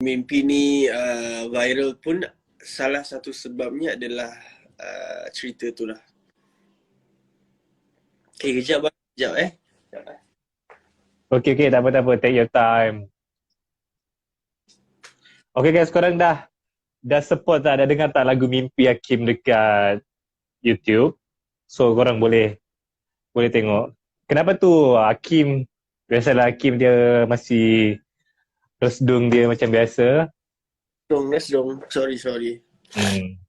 Mimpi ni viral pun salah satu sebabnya adalah cerita tu lah. Kejap bang. Kejap Kejap, Okay, tak apa-apa. Take your time. Okay guys, korang dah support tak? Dah dengar tak lagu Mimpi Hakim dekat YouTube? So, korang boleh tengok. Kenapa tu Hakim, biasalah Hakim dia masih resdung dia macam biasa. Let's dong. Sorry. Hmm,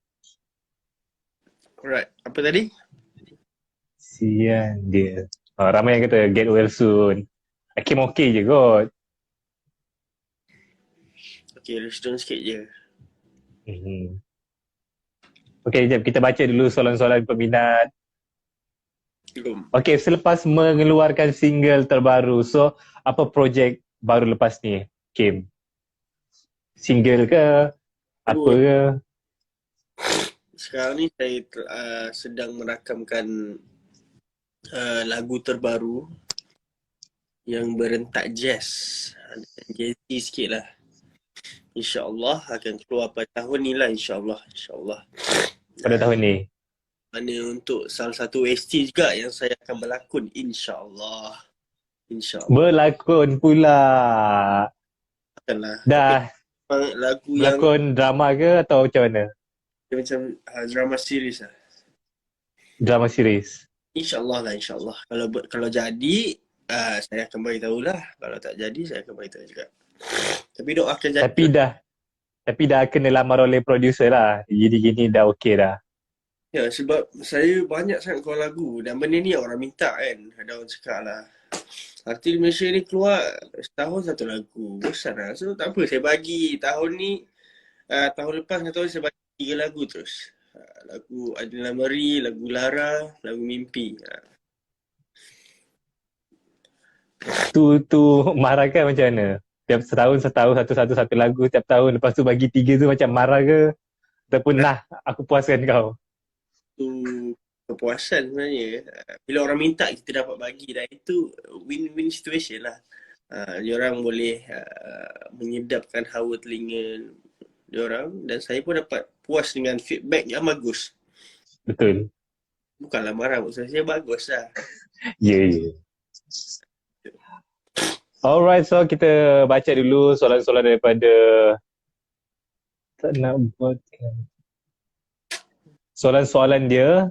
Alright. Apa tadi? sian dia. Ramai yang kata get well soon. Hakim okay je kot. Okay, let's dong sikit je. Hmm. Okay, jap kita baca dulu soalan-soalan peminat. Belum. Okay, selepas mengeluarkan single terbaru, so apa projek baru lepas ni, Kim? Single ke? Apa Dua. ke? Sekarang ni saya sedang merakamkan lagu terbaru yang berentak jazz. Jazzy sikit lah. InsyaAllah akan keluar pada tahun ni lah, insyaAllah. Pada tahun ni? Mana untuk salah satu OST juga yang saya akan berlakon, insyaAllah. Berlakon pula. Akanlah. Dah Tapi lagu yang berlakon drama ke atau macam mana? dia macam drama series lah. Drama series. InsyaAllah. Kalau jadi, saya akan beritahu lah. Kalau tak jadi, saya akan beritahu juga. Tapi doakan jadi. Tapi dah kena lamar oleh producer lah. Gini-gini dah okey dah. Ya, sebab saya banyak sangat keluar lagu dan benda ni orang minta kan. Ada orang cakap lah, artis Malaysia ni keluar setahun satu lagu. Bosan lah. So tak apa, saya bagi tahun ni, tahun lepas tahun saya bagi 3 lagu terus. Lagu Adina Meri, lagu Lara, lagu Mimpi. Tu marah kan macam mana? Tiap setahun satu lagu tiap tahun. Lepas tu bagi 3 tu macam marah ke? Ataupun nah, aku puaskan kau. Tu kepuasan sebenarnya. Bila orang minta kita dapat bagi, dan itu win-win situation lah. Diorang boleh menyedapkan hawa telinga diorang dan saya pun dapat puas dengan feedback yang bagus. Betul. Bukanlah marah, maksud saya bagus lah. Ya. Alright, so kita baca dulu soalan-soalan daripada tak nak buatkan. Soalan-soalan dia.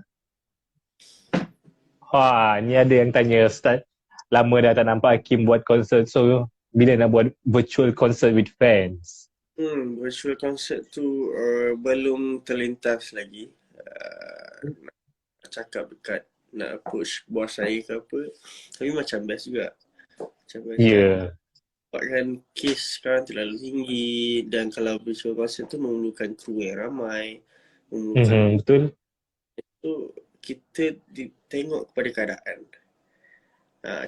Ni ada yang tanya, Ustaz, lama dah tak nampak Hakim buat konsert, so bila nak buat virtual concert with fans? Virtual concert tu belum terlintas lagi. Nak cakap dekat, nak approach bos saya ke apa. Tapi macam best juga. Ya. Sebabkan kes sekarang terlalu tinggi dan kalau virtual concert tu memerlukan kru yang ramai. Betul. Tu kita tengok kepada keadaan.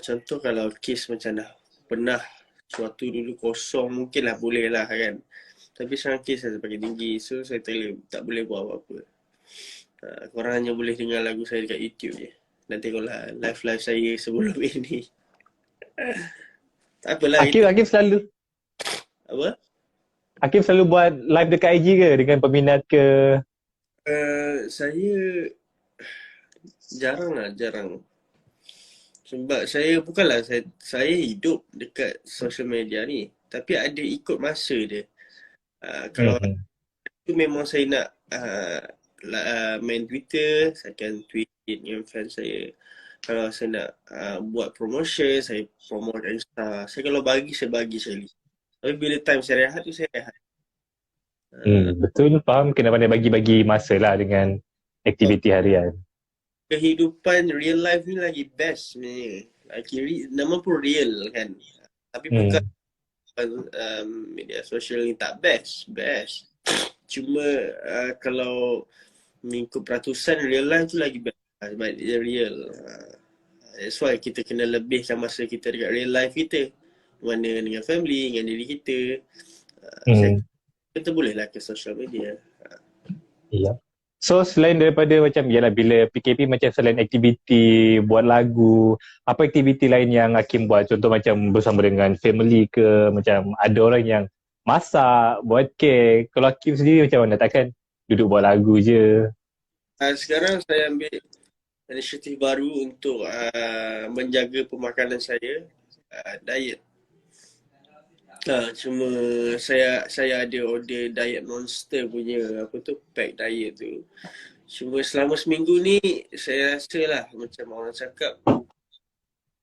Contoh kalau kes macam dah pernah suatu dulu kosong, mungkinlah boleh lah kan. Tapi sekarang kes dah semakin tinggi, so saya tak boleh buat apa-apa. Korang hanya boleh dengar lagu saya dekat YouTube je. Dan tengoklah live saya sebelum ini. Tak apalah. Hakim selalu Apa? Hakim selalu buat live dekat IG ke dengan peminat ke? Saya jarang. Sebab saya bukanlah saya hidup dekat social media ni, tapi ada ikut masa dia. Kalau tu memang saya nak main Twitter, saya akan tweet dengan fans saya. Kalau saya nak buat promotion, saya promote Insta. Saya kalau bagi, saya bagi sekali. Tapi bila time saya rehat tu, saya rehat. Betul, faham. Kena pandai bagi-bagi masa lah dengan aktiviti harian. Kehidupan real life ni lagi best sebenarnya. Nama pun real kan. Tapi bukan media sosial ni tak best. Cuma kalau mengikut peratusan real life tu lagi best. Sebab dia real. That's why kita kena lebihkan masa kita dekat real life kita. Mana dengan family, dengan diri kita. Kita bolehlah ke social media. Ya. So selain daripada macam bila PKP macam selain aktiviti buat lagu, apa aktiviti lain yang Hakim buat? Contoh macam bersama dengan family ke, macam ada orang yang masak, buat kek. Kalau Hakim sendiri macam mana? Takkan duduk buat lagu je. Sekarang saya ambil inisiatif baru untuk menjaga pemakanan saya, diet. Cuma saya ada order diet monster punya apa tu, pack diet tu. Cuma selama seminggu ni saya rasa lah macam orang cakap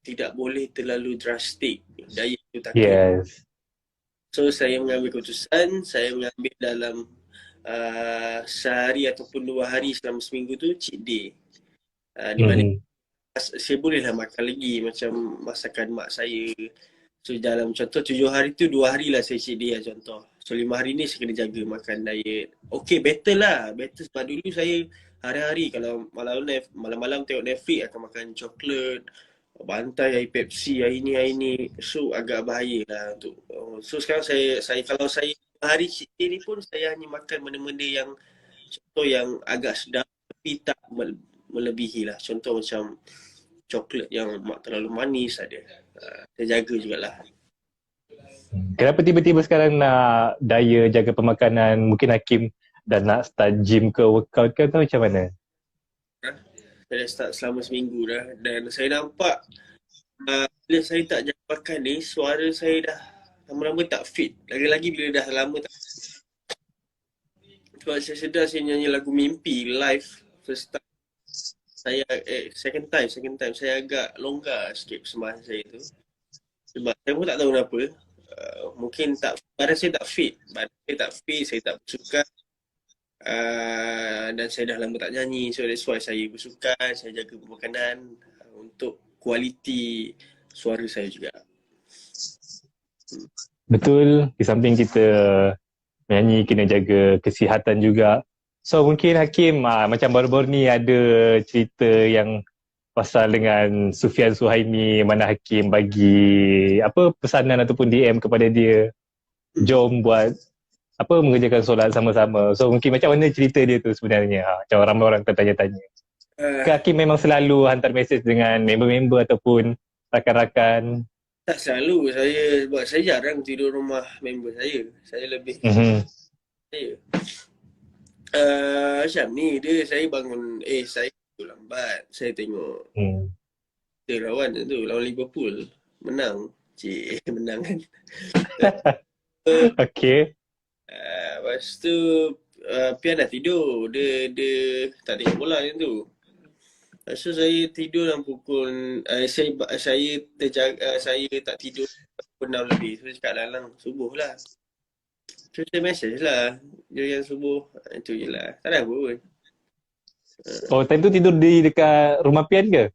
tidak boleh terlalu drastik diet tu, takut. Yes. So saya mengambil keputusan, saya mengambil dalam sehari ataupun 2 hari selama seminggu tu cheat day. Di mana saya bolehlah makan lagi macam masakan mak saya. So dalam contoh 7 hari tu 2 hari lah saya cheat day lah contoh. So 5 hari ni saya kena jaga makan diet. Okay, better lah. Better sebab dulu saya hari-hari kalau malam-malam tengok Netflix akan makan coklat, bantai air Pepsi, hari ni. So agak bahaya lah untuk. So sekarang saya kalau saya hari cheat day ni pun saya hanya makan benda-benda yang contoh yang agak sedap tapi tak melebihi lah. Contoh macam coklat yang terlalu manis ada. Saya jaga jugalah. Kenapa tiba-tiba sekarang nak daya jaga pemakanan? Mungkin Hakim dah nak start gym ke workout ke atau macam mana? Saya dah start selama seminggu dah dan saya nampak bila saya tak jaga makan ni, suara saya dah lama-lama tak fit. Lagi-lagi bila dah lama tak. Sebab saya sedar saya nyanyi lagu Mimpi live first time. Saya second time saya agak longgar sikit persembahan saya tu. Sebab saya pun tak tahu kenapa. Mungkin badan saya tak fit. Saya tak bersukan. Dan saya dah lama tak nyanyi. So that's why saya bersukan, saya jaga pemakanan untuk kualiti suara saya juga. Betul, di samping kita menyanyi kena jaga kesihatan juga. So mungkin Hakim macam baru-baru ni ada cerita yang pasal dengan Sufian Suhaimi, mana Hakim bagi apa pesanan ataupun DM kepada dia, jom buat apa mengerjakan solat sama-sama. So mungkin macam mana cerita dia tu sebenarnya? Macam ramai orang akan tanya-tanya. Ke Hakim memang selalu hantar mesej dengan member-member ataupun rakan-rakan? Tak selalu. Sebab saya jarang tidur rumah member saya. Saya lebih saya. Macam ni dia, saya bangun saya tidur lambat. Saya tengok lawan tu, lawan Liverpool menang. Menang kan. Okay. Lepas tu Pian dah tidur. Dia tak tengok bola macam tu. Lepas tu saya tidur dalam pukul saya tak tidur pukul 6 lebih. So saya cakap dalam subuh lah. So saya message lah dia yang subuh. Itu je lah. Tak ada apa pun. Oh, time tu tidur di dekat rumah Pian ke?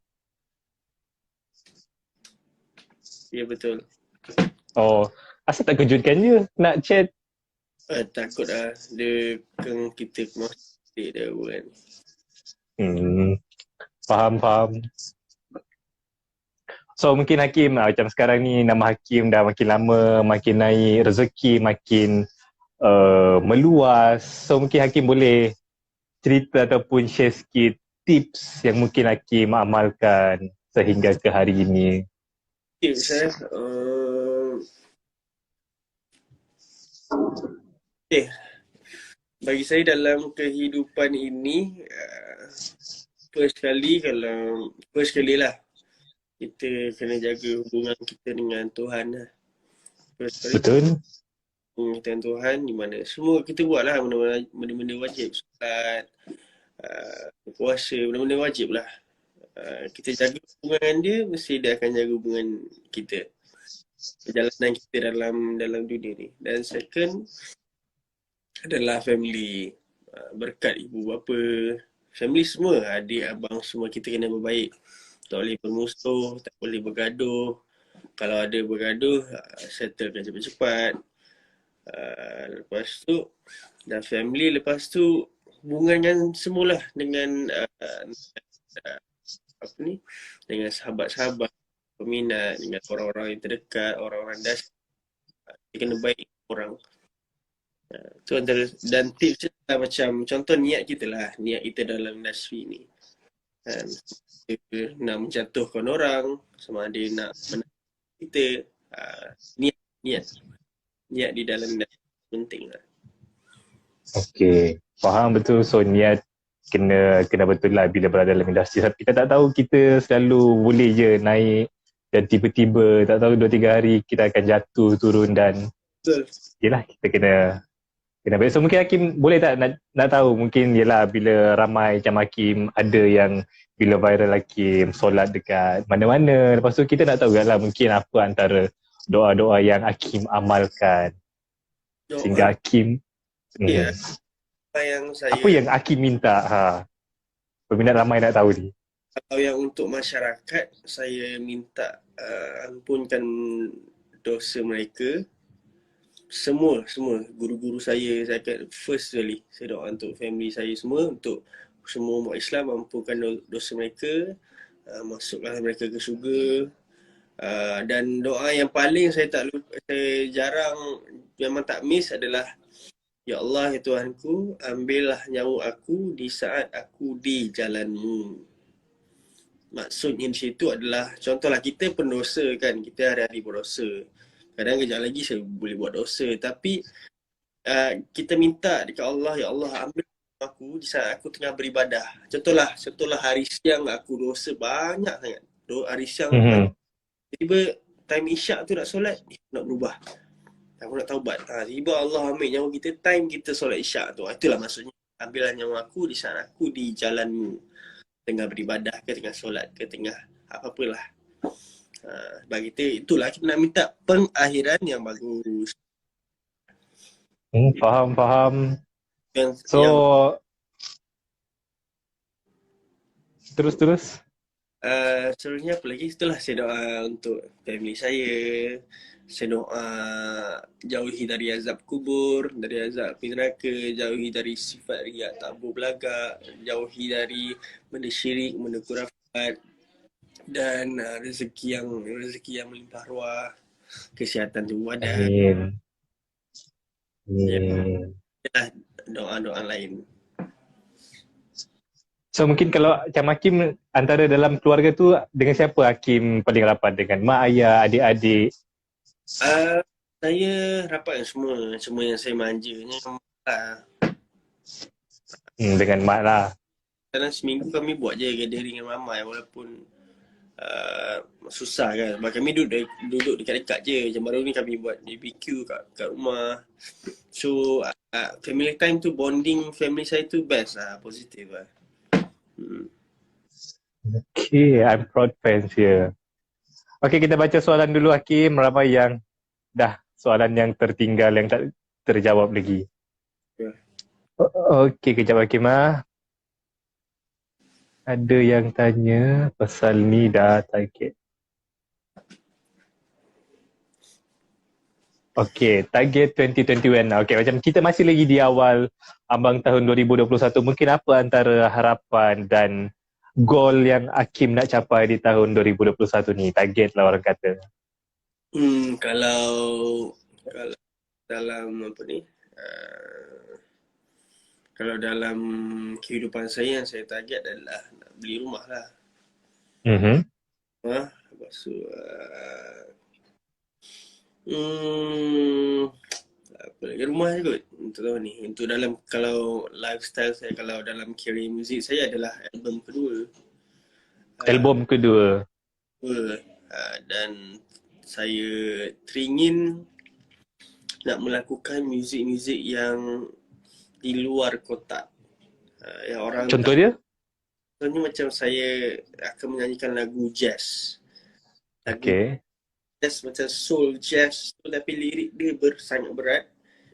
Ya, betul. Oh, asal tak kejutkan je nak chat? Takut lah. Dia kan kita masih dah kan. Faham. So mungkin Hakim macam sekarang ni nama Hakim dah makin lama, makin naik, rezeki makin meluas. So mungkin Hakim boleh cerita ataupun share sikit tips yang mungkin Hakim amalkan sehingga ke hari ini. Tips bagi saya dalam kehidupan ini first kali lah kita kena jaga hubungan kita dengan Tuhan lah. Betul. Hubungan kita dengan Tuhan di mana semua kita buat lah benda-benda wajib, solat, puasa, benda-benda wajib lah. Kita jaga hubungan dengan dia, mesti dia akan jaga hubungan kita, perjalanan kita dalam dunia ni. Dan second adalah family. Berkat ibu bapa, family semua, adik, abang, semua kita kena berbaik. Tak boleh bermusuh, tak boleh bergaduh. Kalau ada bergaduh, settlekan cepat-cepat. Lepas tu dah family, lepas tu hubungan yang semualah dengan dengan sahabat-sahabat, peminat, dengan orang-orang yang terdekat, orang-orang dasar. Kita kena baik orang. Tu antara, dan tips lah, macam contoh niat kita lah, niat kita dalam industri ni. Kita nak menjatuhkan orang, sama ada nak menang kita, niat di dalam industri penting lah. Okay, faham betul. So niat kena betul lah bila berada dalam industri. Sebab kita tak tahu, kita selalu boleh je naik dan tiba-tiba tak tahu 2-3 hari kita akan jatuh turun dan Betul. yelah kita kena baik. So mungkin Hakim boleh tak nak tahu, mungkin yelah bila ramai macam Hakim ada yang bila viral Hakim solat dekat mana-mana, lepas tu kita nak tahu lah mungkin apa antara doa-doa yang Hakim amalkan Doa sehingga Hakim ya, mhm. apa yang Apa saya, yang Hakim minta? Peminat ramai nak tahu ni. kalau yang untuk masyarakat, saya minta ampunkan dosa mereka. Semua guru-guru saya akan first sekali saya doa untuk family saya semua, untuk semua umat Islam, ampunkan dosa mereka, masukkan mereka ke syurga. Dan doa yang paling saya saya jarang, memang tak miss adalah, ya Allah ya Tuhanku, ambillah nyawa aku di saat aku di jalan-Mu. Maksudnya di situ adalah, contohlah kita pendosa kan, kita hari-hari berdosa. Kadang kejap lagi saya boleh buat dosa, tapi kita minta dekat Allah, ya Allah ambil aku di saat aku tengah beribadah. Contohlah hari siang aku dosa banyak sangat. Hari siang Mhm. tiba time isyak tu nak solat, nak berubah. Aku nak taubat. Tiba Allah ambil nyawa kita time kita solat isyak tu. Itulah maksudnya, ambillah nyawa aku di saat aku di jalan-Mu, tengah beribadah ke, tengah solat ke, tengah apa-apalah. Bagi kita itulah kita nak minta pengakhiran yang bagus. Faham. Yang So terus. seterusnya apa lagi, itulah saya doa untuk family saya. Saya doa jauhi dari azab kubur, dari azab neraka, jauhi dari sifat riak, tabur belagak, jauhi dari benda syirik, benda kurafat, dan rezeki yang melimpah ruah, kesihatan tubuh badan. Amin. Ya, Amin. itulah doa-doa lain. So mungkin kalau macam Hakim antara dalam keluarga tu, dengan siapa Hakim paling rapat? Dengan mak, ayah, adik-adik? Saya rapat semua yang saya manjanya. Dengan mak lah. Kadang seminggu kami buat je gathering dengan ramai, walaupun susah kan. Sebab kami duduk dekat-dekat je. Macam baru ni kami buat BBQ kat rumah. So family time tu, bonding family saya tu best lah, positif lah. Okay, I'm proud fans here. Okay, kita baca soalan dulu Hakim. Ramai yang dah soalan yang tertinggal, yang tak terjawab lagi. Yeah. Okay, kejap Hakim lah. Ada yang tanya pasal ni dah target. Okay, target 2021. Okay, macam kita masih lagi di awal ambang tahun 2021. Mungkin apa antara harapan dan goal yang Hakim nak capai di tahun 2021 ni? Target lah orang kata. Kalau dalam apa ni, kalau dalam kehidupan saya, yang saya target adalah nak beli rumah lah. Lepas tu apa lagi, rumah je kot untuk tahun ni. Untuk dalam, kalau lifestyle saya, kalau dalam career muzik saya adalah album kedua. Album kedua. Dan saya teringin nak melakukan muzik-muzik yang di luar kotak. Yang orang Contoh dia? Contohnya macam saya akan menyanyikan lagu jazz. Okay. Jazz macam soul jazz, tapi lirik dia sangat berat.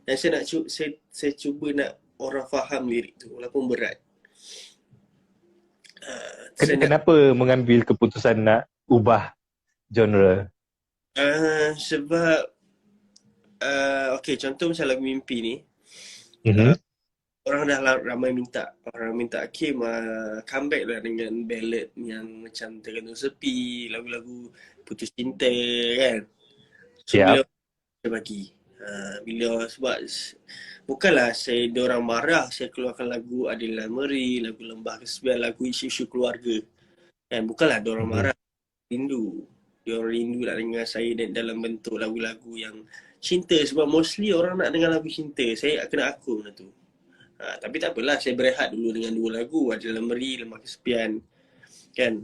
Dan saya cuba nak orang faham lirik tu walaupun berat. Kenapa mengambil keputusan nak ubah genre? Sebab okay, contoh macam lagu Mimpi ni, orang dah ramai minta Hakim comeback lah dengan ballad yang macam Tergantung Sepi, lagu-lagu putus cinta kan. So bila bagi bila, sebab bukanlah diorang marah saya keluarkan lagu Adilah Meri, lagu Lembah Kesepian, lagu isu-isu keluarga kan. Bukanlah diorang marah, diorang rindu nak dengar saya dalam bentuk lagu-lagu yang cinta, sebab mostly orang nak dengar lagu cinta. Saya kena akung lah tu. Tapi tak apalah, saya berehat dulu dengan 2 lagu, Ada Lemeri, Lemah Kesepian. Kan,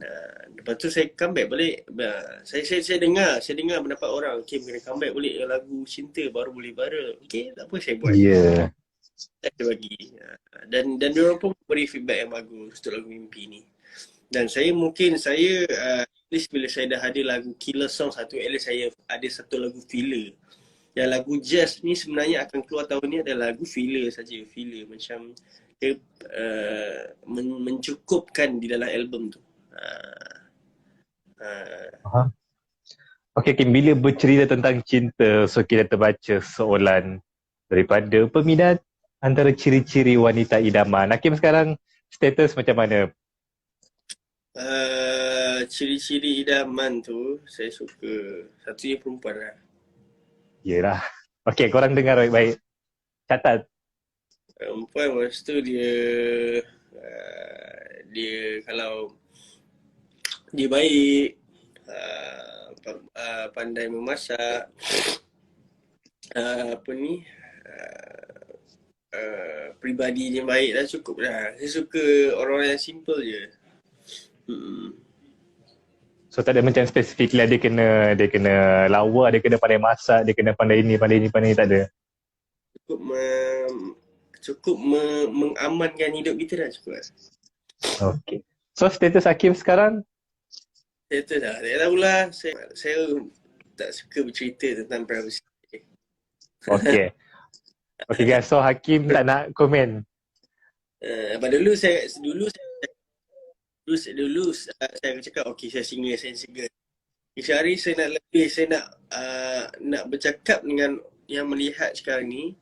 lepas tu saya comeback balik. Saya dengar pendapat orang, okay, kena comeback balik lagu cinta baru boleh viral. Okay, tak apa, saya buat. Ya. Saya bagi. Dan diorang pun beri feedback yang bagus untuk lagu Mimpi ni. Dan saya at least bila saya dah ada lagu killer song satu, at least saya ada satu lagu filler. Yang lagu jazz ni sebenarnya akan keluar tahun ni adalah lagu filler saja. Filler macam dia mencukupkan di dalam album tu. Okay, Kim, bila bercerita tentang cinta, so kita terbaca soalan daripada peminat antara ciri-ciri wanita idaman. Hakim sekarang status macam mana? Ciri-ciri idaman tu, saya suka satunya perempuan lah. Yelah. Okay, korang dengar baik-baik. Catat. Perempuan, lepas tu dia kalau dia baik, pandai memasak, peribadinya baik dah, cukup dah. Saya suka orang-orang yang simple je. So tak ada macam spesifik lah dia kena lawa, dia kena pandai masak, dia kena pandai ni, tak ada. Cukup mengamankan hidup kita dah cukup. Okay. So status Hakim sekarang? Status dah, saya tahulah. Saya tak suka bercerita tentang privacy. Okay. Okay guys, so Hakim tak nak komen. Dulu saya akan cakap, okay, saya single. Sehari saya nak lebih, saya nak bercakap dengan yang melihat sekarang ni.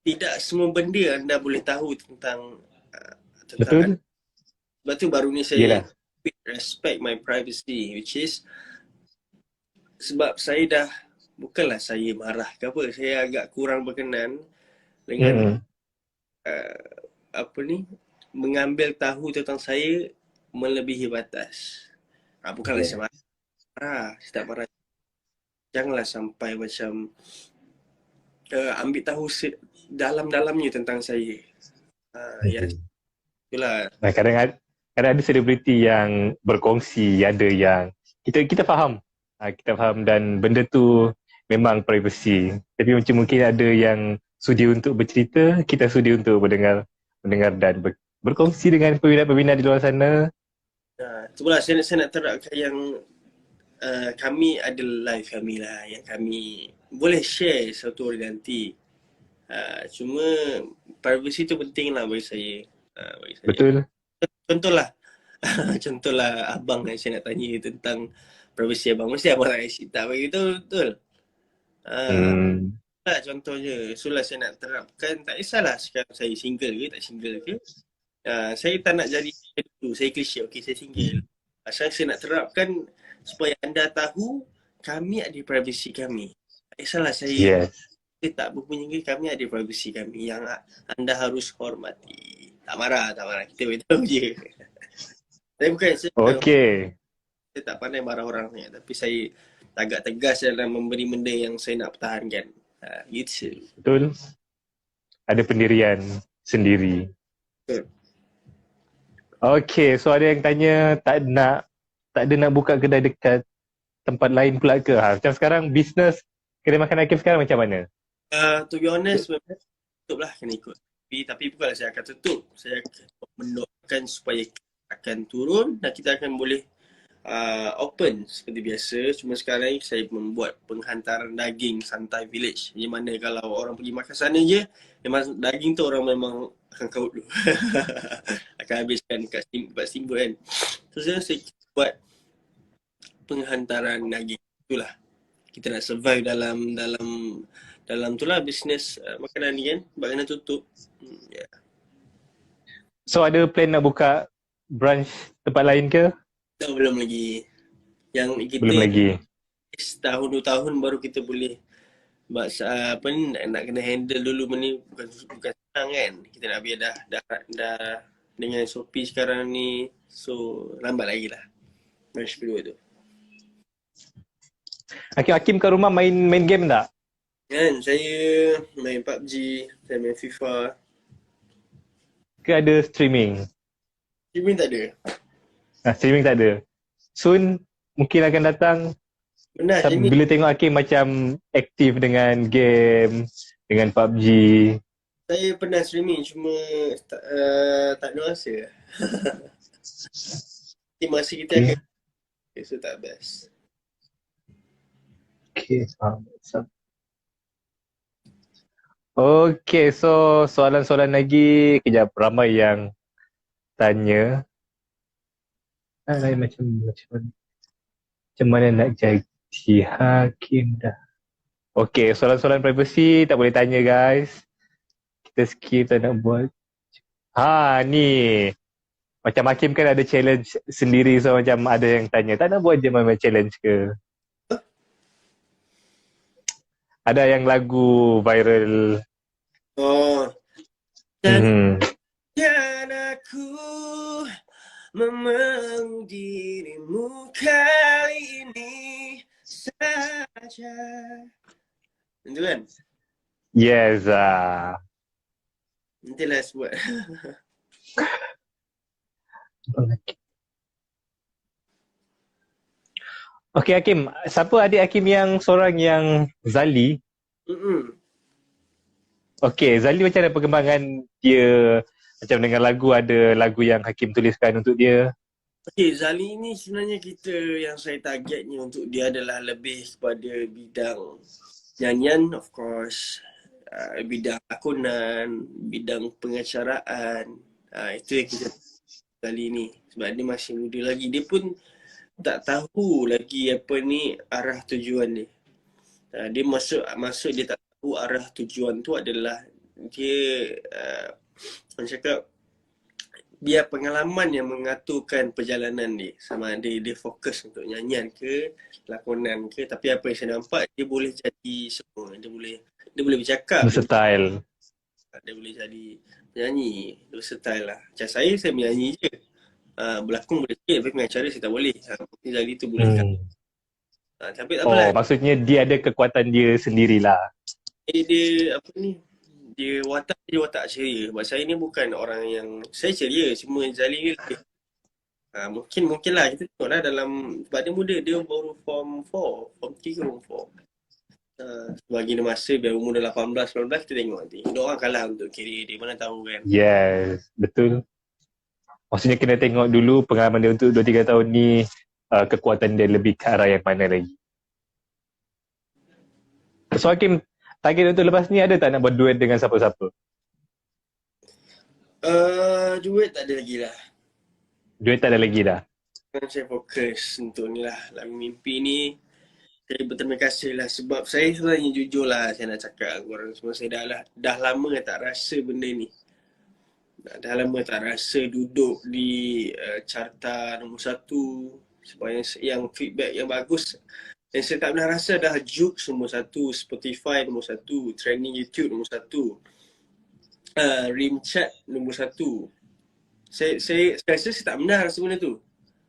Tidak semua benda anda boleh tahu tentang Betul. Sebab tu baru ni saya respect my privacy, which is sebab saya dah, bukanlah saya marah ke apa, saya agak kurang berkenan dengan mengambil tahu tentang saya melebihi batas. Bukanlah saya marah, saya tak marah. Janganlah sampai macam ambil tahu dalam-dalamnya tentang saya. Ya, itulah. Kadang ada selebriti yang berkongsi, ada yang kita faham. Kita faham dan benda tu memang privacy. Tapi macam mungkin ada yang sudi untuk bercerita, kita sudi untuk mendengar dan berkongsi dengan peminat-peminat di luar sana. Itulah saya nak terapkan yang kami ada live kami lah, yang kami boleh share satu hari nanti. Cuma privacy tu penting lah bagi saya. Betul. Contohlah abang yang saya nak tanya tentang privacy abang, mesti abang tak kasi tak bagi tu, betul? Contohnya, itulah saya nak terapkan. Tak kisahlah sekarang saya single ke tak single ke. Saya tak nak jadi itu. Saya klise, okay, saya single. Asal saya nak terapkan supaya anda tahu kami ada privacy kami. Tak kisahlah saya tak berpunyai, kami ada privacy kami yang anda harus hormati. Tak marah. Kita beritahu je. Saya bukan, saya tak pandai marah orang ni, tapi saya agak tegas dalam memberi benda yang saya nak pertahankan. Gitu. Betul. Ada pendirian sendiri. Okay, so ada yang tanya tak ada nak buka kedai dekat tempat lain pula ke? Macam sekarang bisnes kedai makan Hakim sekarang macam mana? To be honest, tutup lah, kena ikut. Tapi bukanlah saya akan tutup. Saya akan mendoakan supaya akan turun dan kita akan boleh open seperti biasa. Cuma sekarang ni saya membuat penghantaran daging Santai Village. Di mana kalau orang pergi makan sana je, memang daging tu orang memang akan kaut dulu. Akan habiskan kat Steamboat kan. So saya buat penghantaran daging. Itulah. Kita nak survive dalam tu lah bisnes makanan ni kan. Sebab kena tutup. So ada plan nak buka branch tempat lain ke? Belum lagi. Yang kita belum lagi. Setahun 2 tahun baru kita boleh nak kena handle dulu benda ni, bukan senang kan. Kita nak biar dah dengan Shopee sekarang ni, so lambat lagi lah. Branch kedua tu. Hakim kat rumah main game tak? Kan saya main PUBG, saya main FIFA. Ke ada streaming? Streaming tak ada. Streaming tak ada. Soon mungkin akan datang. Pernah streaming. Bila tengok Hakim macam aktif dengan game, dengan PUBG. Saya pernah streaming cuma tak ada masa. Masa kita Okay. akan so tak best. Okay. Okay, so soalan-soalan lagi. Kejap, ramai yang tanya. Macam mana nak jadi hakim dah. Okay, soalan-soalan privacy tak boleh tanya guys. Kita skip, tak nak buat. Ni. Macam Hakim kan ada challenge sendiri, so macam ada yang tanya, tak nak buat je main challenge ke? Ada yang lagu viral. Oh. Dan aku memeluk dirimu kali ini saja. Itu kan? Yes. Nantilah sebut. Okay Hakim, siapa adik Hakim yang seorang yang Zali? Okay, Zali macam mana perkembangan dia? Macam dengan lagu, ada lagu yang Hakim tuliskan untuk dia? Okay, Zali ni sebenarnya yang saya targetnya untuk dia adalah lebih kepada bidang nyanyian, of course, bidang lakonan, bidang pengacaraan. Itu yang kita Zali ni. Sebab dia masih muda lagi. Dia pun tak tahu lagi arah tujuan dia. Dia masuk dia tak tahu arah tujuan tu adalah dia orang cakap biar pengalaman yang mengaturkan perjalanan dia, sama ada dia fokus untuk nyanyian ke lakonan ke, tapi apa yang saya nampak dia boleh jadi semua. Dia boleh bercakap, Versatile. dia boleh jadi penyanyi, versatile lah. Macam saya menyanyi je, berlakon boleh sikit, tapi pengacara saya tak boleh. Mungkin jadi tu boleh kan. Tapi tak apalah. Maksudnya dia ada kekuatan dia sendirilah. Dia watak ceria. Sebab saya ni bukan orang yang, saya ceria, cuma Zali ni lebih mungkin lah kita tengok lah dalam, sebab dia muda, dia baru form 4, form 3 ke form 4. Bagi dia masa biar umur dah 18, 19 kita tengok nanti. Dia orang kalah untuk career dia, mana tahu kan. Yes, betul. Maksudnya kena tengok dulu pengalaman dia untuk 2-3 tahun ni, kekuatan dia lebih ke arah yang mana lagi. So Hakim, target untuk lepas ni ada tak nak buat duet dengan siapa-siapa? Duit tak ada lagi lah. Duet tak ada lagi dah? Saya fokus untuk ni lah, lagu mimpi ni. Saya berterima kasih lah sebab saya sebenarnya jujur lah saya nak cakap korang semua. Saya dah lama tak rasa benda ni. Dah lama tak rasa duduk di carta nombor 1. Sebab yang feedback yang bagus. Dan saya tak pernah rasa dah Joox nombor 1, Spotify nombor 1, trending YouTube nombor 1, Rimchat nombor 1. Saya rasa saya tak pernah rasa benda tu.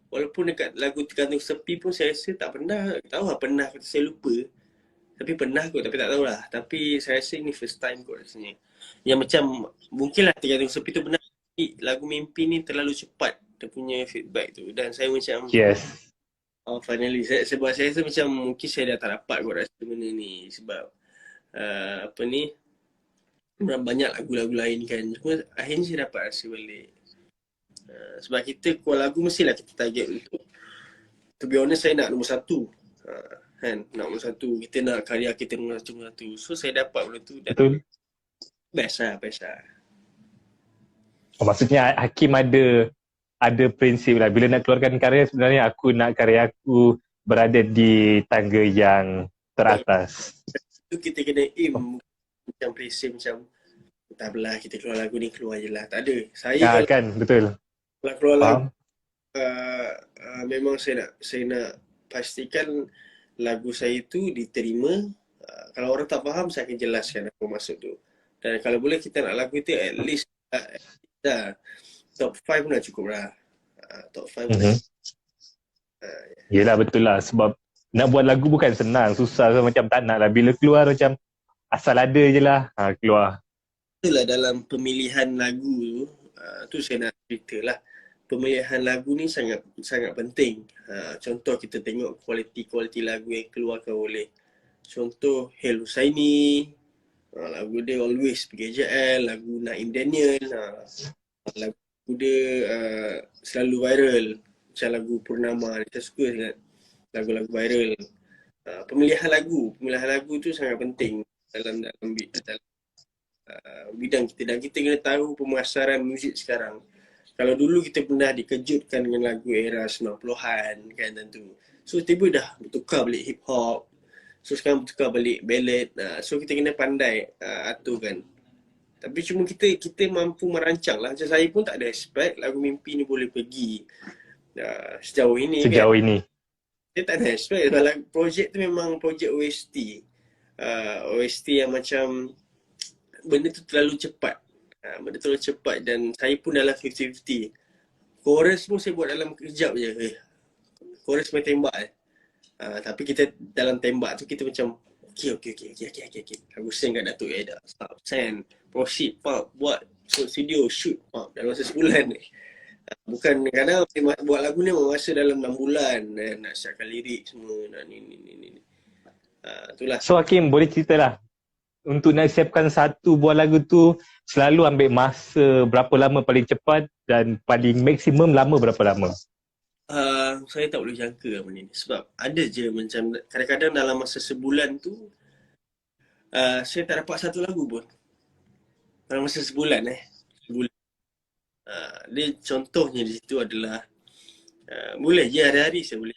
Walaupun dekat lagu Tergantung Sepi pun saya rasa tak pernah. Tahu lah pernah, saya lupa. Tapi pernah kot, tapi tak tahulah. Tapi saya rasa ni first time kot rasanya. Yang macam, mungkinlah Tergantung Sepi tu benar. Lagu Mimpi ni terlalu cepat dia punya feedback tu. Dan saya macam, yes. Finally. Sebab saya rasa macam mungkin saya dah tak dapat kot rasa benda ni. Sebab banyak lagu-lagu lain kan. Cuma akhirnya saya dapat rasa balik. Sebab kita keluar lagu mestilah kita target untuk, to be honest, saya nak nombor 1. Kan, nak nombor 1. Kita nak karya kita nombor 1. So saya dapat benda tu. Betul. Best lah. Maksudnya Hakim ada prinsip lah. Bila nak keluarkan karya, sebenarnya aku nak karya aku berada di tangga yang teratas. Itu kita kena aim macam prinsip macam tak apalah kita keluar lagu ni keluar je lah. Tak ada. Saya kan, betul. Kalau keluar lagu memang saya nak pastikan lagu saya tu diterima. Kalau orang tak faham saya akan jelaskan apa maksud tu. Dan kalau boleh kita nak lagu tu at least top 5 pun dah cukup lah. Top 5 pun Yelah betul lah, sebab nak buat lagu bukan senang, susah. So, macam tak nak lah. Bila keluar macam asal ada je lah. Keluar. Itulah dalam pemilihan lagu tu saya nak cerita lah. Pemilihan lagu ni sangat sangat penting. Contoh kita tengok kualiti-kualiti lagu yang keluarkan oleh contoh Hel Husaini, lagu dia Always PKJL, lagu Naim Daniel, lagu dia selalu viral. Macam lagu Purnama, kita suka sangat lagu-lagu viral. Pemilihan lagu tu sangat penting dalam bidang kita, dan kita kena tahu pemasaran muzik sekarang. Kalau dulu kita pernah dikejutkan dengan lagu era 90-an kan tentu. So tiba dah bertukar balik hip hop. So sekarang bertukar balik ballad. So kita kena pandai aturkan. Tapi cuma kita mampu merancang lah. Macam saya pun tak ada expect lagu Mimpi ni boleh pergi sejauh ini. Saya tak ada expect. Kalau projek tu memang projek OST. OST yang macam benda tu terlalu cepat. Benda terlalu cepat dan saya pun dalam 50-50. Chorus pun saya buat dalam kejap je. Chorus main tembak tapi kita dalam tembak tu kita macam okay. Lagu send kat Datuk Eda. Stop, send, proceed, buat studio, shoot, dalam masa sebulan ni. Bukan kadang buat lagu ni masa dalam 6 bulan nak siapkan lirik semua nak ni. Itulah. So Hakim boleh cerita lah, untuk nak siapkan satu buah lagu tu selalu ambil masa berapa lama paling cepat dan paling maksimum lama berapa lama? Saya tak boleh jangka benda ni. Sebab ada je macam kadang-kadang dalam masa sebulan tu saya tak dapat satu lagu pun. Dalam masa sebulan dia contohnya di situ adalah boleh je hari-hari saya boleh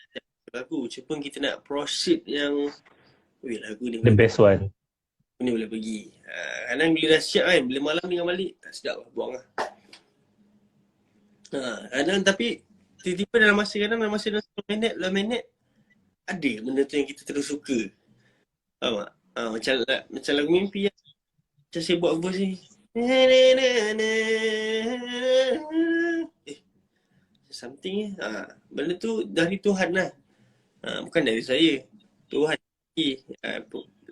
lagu. Cuma kita nak proceed yang lagu ni the best one ni boleh pergi. Kadang bila dah siap kan, bila malam dengar balik tak sedap lah, buang lah. Kadang tapi tiba-tiba dalam masa 10 minit ada benda tu yang kita terus suka. Faham tak? Macam lagu Mimpi lah. Macam saya buat voice ni. Something benda tu dari Tuhan lah. Bukan dari saya. Tuhan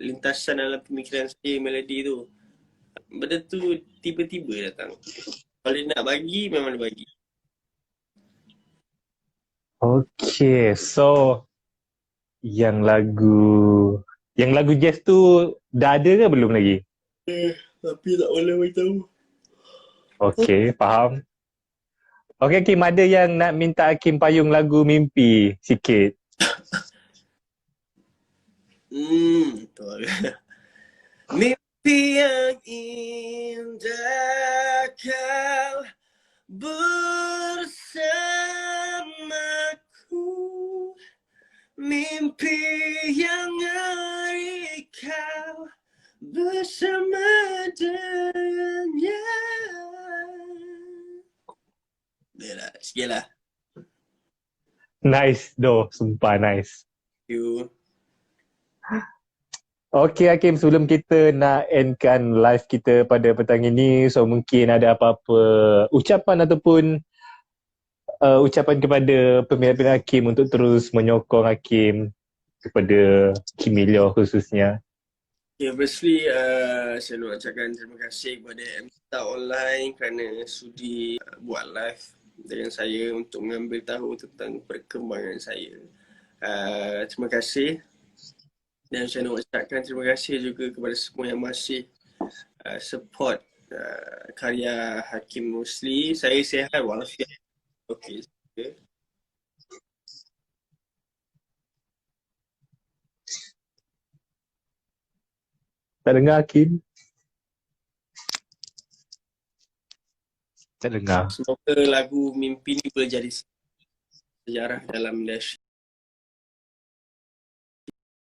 lintasan dalam pemikiran saya melodi tu. Benda tu tiba-tiba datang. Kalau dia nak bagi, memang dia bagi. Okay, so yang lagu jazz tu dah ada ke belum lagi? Tapi tak boleh beritahu. Okay, faham. Okay Hakim, ada yang nak minta Hakim payung lagu Mimpi sikit? Betul. Mimpi yang indah kau bersamaku, mimpi yang ngeri kau bersama dengannya. Dah sikit lah. Nice doh, sumpah nice. Thank you. Okay Hakim, sebelum kita nak endkan live kita pada petang ini, so mungkin ada apa-apa ucapan ataupun ucapan kepada peminat-peminat Hakim untuk terus menyokong Hakim kepada Kimilio khususnya. Okay, firstly, saya nak ucapkan terima kasih kepada MTA Online kerana sudi buat live dengan saya untuk mengambil tahu tentang perkembangan saya. Terima kasih. Dan saya nak ucapkan terima kasih juga kepada semua yang masih support karya Hakim Musli. Saya sihat walafiat. Okey. Tak dengar Hakim? Tak dengar. Semoga lagu Mimpi ni boleh jadi sejarah dalam industri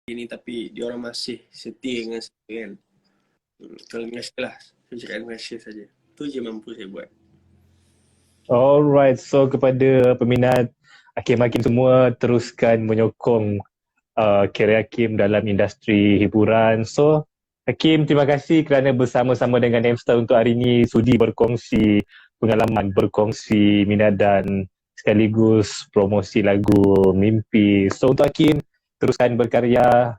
ini, tapi diorang masih setia dengan saya kan. Kalau terima kasih lah. Saya cakap terima kasih saja. Itu je mampu saya buat. Alright, so kepada peminat Hakim-Hakim semua, teruskan menyokong karya Hakim dalam industri hiburan. So Hakim, terima kasih kerana bersama-sama dengan Namestar untuk hari ini sudi berkongsi pengalaman, berkongsi minat dan sekaligus promosi lagu Mimpi. So untuk Hakim, teruskan berkarya,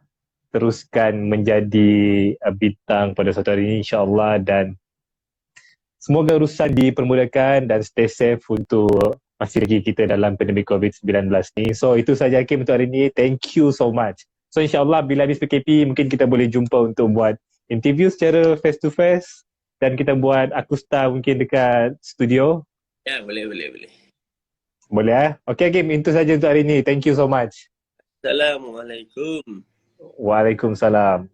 teruskan menjadi bintang pada suatu hari ini insyaAllah, dan semoga urusan dipermudahkan dan stay safe untuk masih lagi kita dalam pandemik COVID-19 ni. So itu saja Hakim untuk hari ini. Thank you so much. So insyaAllah bila habis PKP mungkin kita boleh jumpa untuk buat interview secara face to face, dan kita buat akusta mungkin dekat studio. Ya, boleh. Boleh Okay Hakim, itu saja untuk hari ini. Thank you so much. Assalamualaikum. Waalaikumsalam.